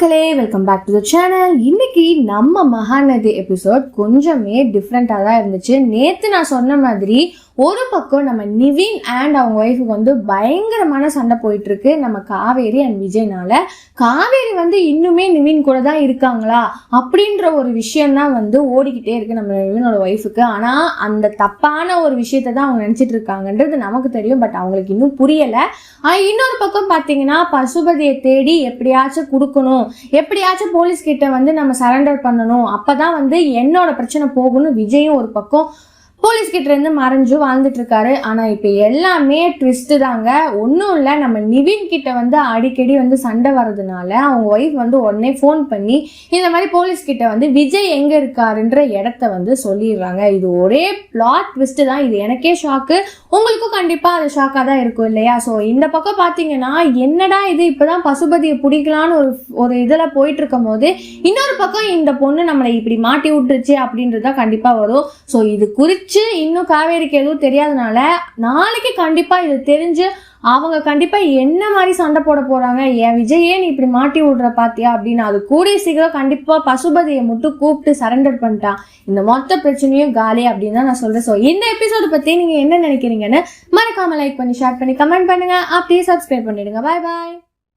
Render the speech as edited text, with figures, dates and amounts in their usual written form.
மக்களே, welcome back to the channel. இன்னைக்கு நம்ம மகாநதி எபிசோட் கொஞ்சமே டிஃப்ரெண்டாக தான் இருந்துச்சு. நேற்று நான் சொன்ன மாதிரி ஒரு பக்கம் நம்ம நிவின் அண்ட் அவங்க ஒய்ஃபுக்கு வந்து பயங்கரமான சண்டை போயிட்டு இருக்கு நம்ம காவேரி அண்ட் விஜய்னால. காவேரி வந்து இன்னுமே நிவின் கூட தான் இருக்காங்களா அப்படின்ற ஒரு விஷயம்தான் வந்து ஓடிக்கிட்டே இருக்கு நம்ம நிவினோட ஒய்ஃபுக்கு. ஆனால் அந்த தப்பான ஒரு விஷயத்தை தான் அவங்க நினச்சிட்டு இருக்காங்கன்றது நமக்கு தெரியும், பட் அவங்களுக்கு இன்னும் புரியலை. இன்னொரு பக்கம் பார்த்தீங்கன்னா பசுபதியை தேடி எப்படியாச்சும் கொடுக்கணும், எப்படியாச்சும் போலீஸ் கிட்ட வந்து நம்ம சரண்டர் பண்ணணும், அப்பதான் வந்து என்னோட பிரச்சனை போகணும். விஜயும் ஒரு பக்கம் போலீஸ் கிட்ட இருந்து மறைஞ்சு வாழ்ந்துட்டு இருக்காரு. ஆனா இப்ப எல்லாமே ட்விஸ்ட் தாங்க. ஒன்றும் இல்லை, நம்ம நிவின் கிட்ட வந்து அடிக்கடி வந்து சண்டை வர்றதுனால அவங்க ஒய்ஃப் வந்து உடனே ஃபோன் பண்ணி இந்த மாதிரி போலீஸ் கிட்ட வந்து விஜய் எங்க இருக்காருன்ற இடத்த வந்து சொல்லிடுறாங்க. இது ஒரே பிளாட் ட்விஸ்ட் தான். இது எனக்கே ஷாக்கு, உங்களுக்கும் கண்டிப்பா அது ஷாக்கா தான் இருக்கும் இல்லையா? ஸோ இந்த பக்கம் பாத்தீங்கன்னா என்னடா இது இப்பதான் பசுபதியை பிடிக்கலான்னு ஒரு இதுல போயிட்டு இருக்கும் போது இன்னொரு பக்கம் இந்த பொண்ணு நம்மளை இப்படி மாட்டி விட்டுருச்சு அப்படின்றத கண்டிப்பா வரும். ஸோ இது குறித்து இன்னும் காவேரிக்கு எதுவும் தெரியாதனால நாளைக்கு கண்டிப்பா இது தெரிஞ்சு அவங்க கண்டிப்பா என்ன மாதிரி சண்டை போட போறாங்க, என் விஜயே நீ இப்படி மாட்டி விடுற பாத்தியா அப்படின்னு. அது கூடிய சீக்கிரம் கண்டிப்பா பசுபதியை மட்டும் கூப்பிட்டு சரண்டர் பண்ணிட்டான், இந்த மொத்த பிரச்சனையும் காலி அப்படின்னு தான் நான் சொல்றேன். ஸோ இந்த எபிசோடு பத்தி நீங்க என்ன நினைக்கிறீங்கன்னு மறக்காம லைக் பண்ணி ஷேர் பண்ணி கமெண்ட் பண்ணுங்க, அப்படியே சப்ஸ்கிரைப் பண்ணிடுங்க. பாய் பாய்.